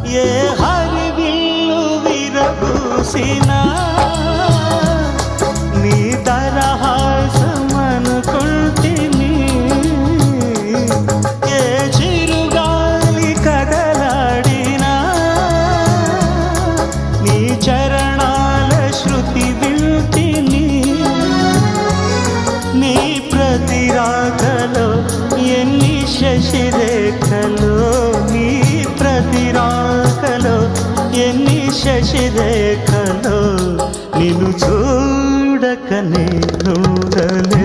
ఏ హరివిల్లు విరబూసినా నీ దరహాసమనుకుంటిని. ఏ చిరుగాలి కదలాడినా నీ చరణాల శృతి వింటిని. నీ ప్రతి రాకలో ఎన్ని శశిరేఖలో, నీ ప్రతి రాకలో ఎన్ని శశిరేఖలో, నిన్ను చూడకనే ఉండలే.